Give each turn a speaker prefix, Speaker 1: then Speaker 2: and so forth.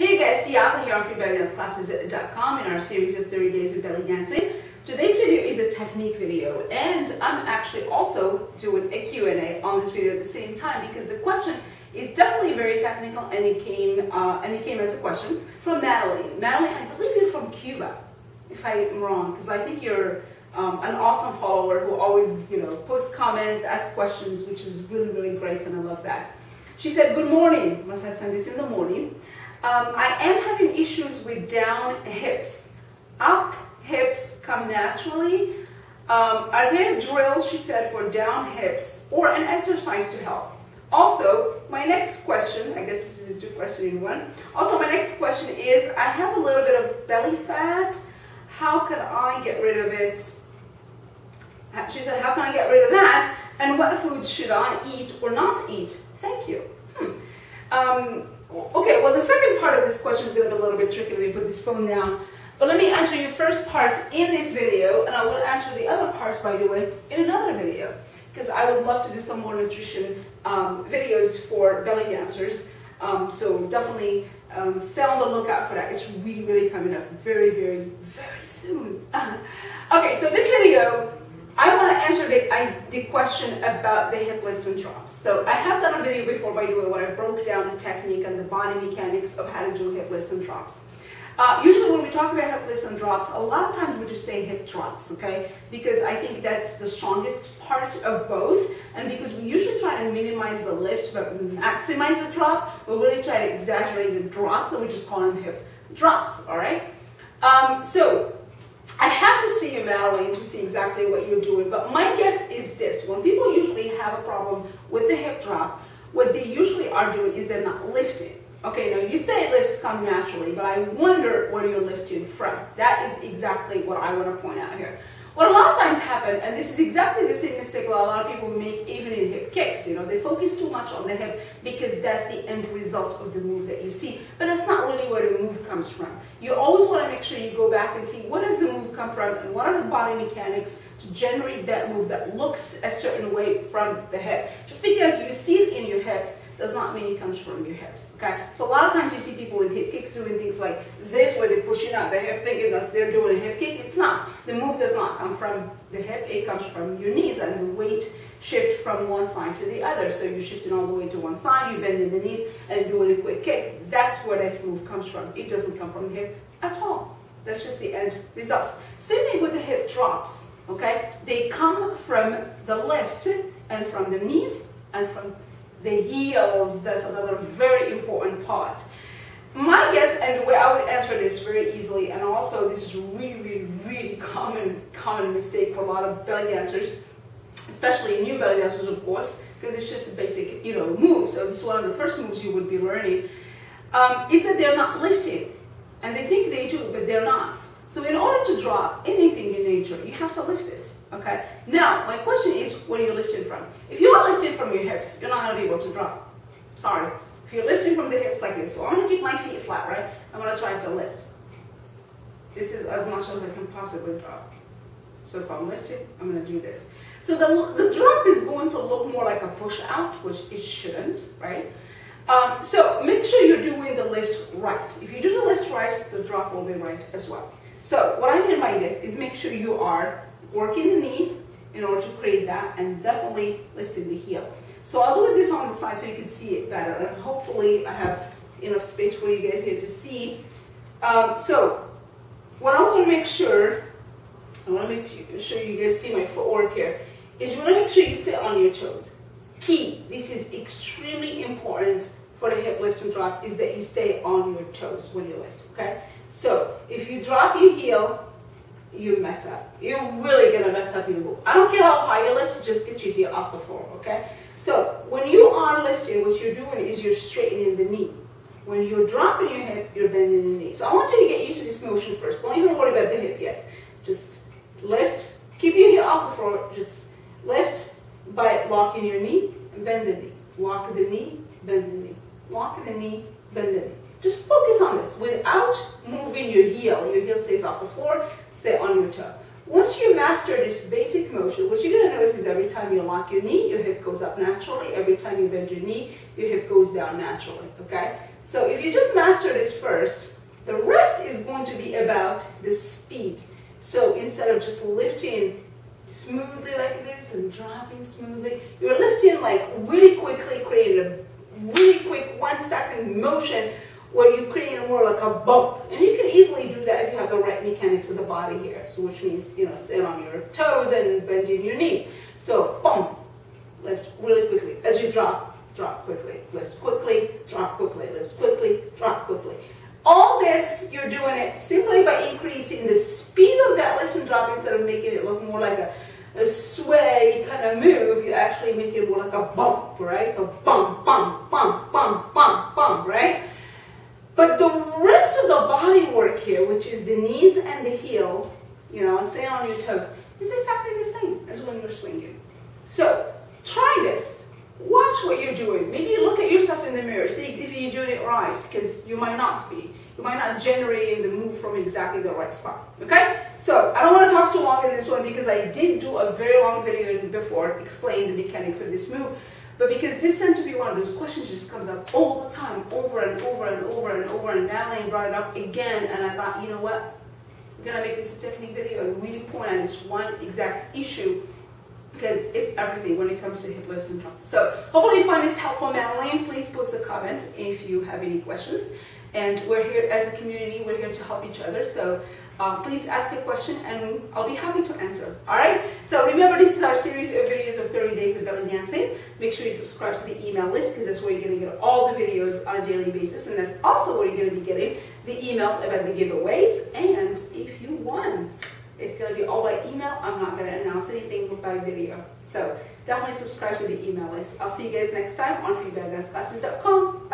Speaker 1: Hey guys, Siafa here on freebellydance.classes.com in our series of 30 days of belly dancing. Today's video is a technique video, and I'm actually also doing a Q&A on this video at the same time because the question is definitely very technical, and it came as a question from Madeline. Madeline, I believe you're from Cuba, if I'm wrong, because I think you're an awesome follower who always, posts comments, asks questions, which is really, really great, and I love that. She said, "Good morning." Must have sent this in the morning. I am having issues with down hips. Up hips come naturally. Are there drills, she said, for down hips or an exercise to help? Also, my next question, I guess this is a two question in one. Also, my next question is, I have a little bit of belly fat. How can I get rid of it? She said, how can I get rid of that? And what foods should I eat or not eat? Thank you. Okay, well, the second part of this question is going to be a little bit tricky. Let me put this phone down. But let me answer your first part in this video, and I will answer the other parts, by the way, in another video, because I would love to do some more nutrition videos for belly dancers. So definitely stay on the lookout for that. It's really, really coming up very, very, very soon. Okay, so this video, I want to answer the question about the hip lifts and drops. So I have done a video before, by the way, where I broke down the technique and the body mechanics of how to do hip lifts and drops. Usually when we talk about hip lifts and drops, a lot of times we just say hip drops, okay? Because I think that's the strongest part of both, and because we usually try to minimize the lift but maximize the drop, we really try to exaggerate the drops, so we just call them hip drops, all right? So I have to see you, Madeline, to see exactly what you're doing, but my guess is this. When people usually have a problem with the hip drop, what they usually are doing is they're not lifting. Okay, now you say lifts come naturally, but I wonder where you're lifting from. That is exactly what I want to point out here. What a lot of times happen, and this is exactly the same mistake a lot of people make even in hip kicks, they focus too much on the hip because that's the end result of the move that you see, but that's not really where the move comes from. You always want to make sure you go back and see what does the move come from and what are the body mechanics to generate that move that looks a certain way from the hip. Just because you see it in your hips does not mean it comes from your hips, okay? So a lot of times you see people with hip kicks doing things like this, where they're pushing out the hip thinking that they're doing a hip kick. It's not. The move does not come from the hip, it comes from your knees, and the weight shift from one side to the other. So you're shifting all the way to one side, you're bending the knees, and doing a quick kick. That's where this move comes from. It doesn't come from the hip at all. That's just the end result. Same thing with the hip drops, okay? They come from the lift and from the knees and from the heels. That's another very important part. My guess, and the way I would answer this very easily, and also this is really, really, really common mistake for a lot of belly dancers, especially new belly dancers, of course, because it's just a basic, move. So this is one of the first moves you would be learning, is that they're not lifting. And they think they do, but they're not. So in order to drop anything in nature, you have to lift it, okay? Now, my question is, where are you lifting from? If you are lifting from your hips, you're not going to be able to drop. Sorry. If you're lifting from the hips like this, so I'm going to keep my feet flat, right? I'm going to try to lift. This is as much as I can possibly drop. So if I'm lifting, I'm going to do this. So the drop is going to look more like a push out, which it shouldn't, right? So make sure you're doing the lift right. If you do the lift right, the drop will be right as well. So what I mean by this is make sure you are working the knees in order to create that, and definitely lifting the heel. So I'll do this on the side so you can see it better, and hopefully I have enough space for you guys here to see. So what I want to make sure, you guys see my footwork here, is you want to make sure you sit on your toes. Key, this is extremely important for the hip lift and drop, is that you stay on your toes when you lift, okay? So if you drop your heel, you mess up. You're really gonna mess up your move. I don't care how high you lift, just get your heel off the floor, okay? So when you are lifting, what you're doing is you're straightening the knee. When you're dropping your hip, you're bending the knee. So I want you to get used to this motion first. Don't even worry about the hip yet. Just lift, keep your heel off the floor, just lift by locking your knee and bend the knee. Lock the knee, bend the knee. Lock the knee, bend the knee. Just focus on this without moving your heel. Your heel stays off the floor, stay on your toe. Once you master this basic motion, what you're going to notice is every time you lock your knee, your hip goes up naturally. Every time you bend your knee, your hip goes down naturally, okay? So if you just master this first, the rest is going to be about the speed. So instead of just lifting smoothly like this and dropping smoothly, you're lifting like really quickly, creating a really quick 1 second motion where you create more like a bump. And you can easily do that if you have the right mechanics of the body here. So which means, sit on your toes and bending your knees. So boom, lift really quickly. As you drop, drop quickly, lift quickly, drop quickly, lift quickly, drop quickly. All this, you're doing it simply by increasing the speed of that lift and drop instead of making it look more like a sway kind of move. You actually make it more like a bump, right? So bump, bump, bump, bump, bump, bump, right? But the rest of the body work here, which is the knees and the heel, stay on your toes, is exactly the same as when you're swinging. So try this. Watch what you're doing. Maybe look at yourself in the mirror, see if you're doing it right, because you might not be. You might not generate the move from exactly the right spot. Okay? So I don't want to talk too long in this one because I did do a very long video before explaining the mechanics of this move. But because this tends to be one of those questions that just comes up all the time, over and over and over and over, and Madeline brought it up again, and I thought, you know what? I'm going to make this a technique video and really point on this one exact issue, because it's everything when it comes to hip lifts and drops. So hopefully you find this helpful, Madeline. Please post a comment if you have any questions. And we're here as a community, we're here to help each other. So please ask a question and I'll be happy to answer. All right? So remember, this is our series of videos of 30 days of belly dancing. Make sure you subscribe to the email list because that's where you're going to get all the videos on a daily basis. And that's also where you're going to be getting the emails about the giveaways. And if you won, it's going to be all by email. I'm not going to announce anything by video. So definitely subscribe to the email list. I'll see you guys next time on freeballedanceclasses.com.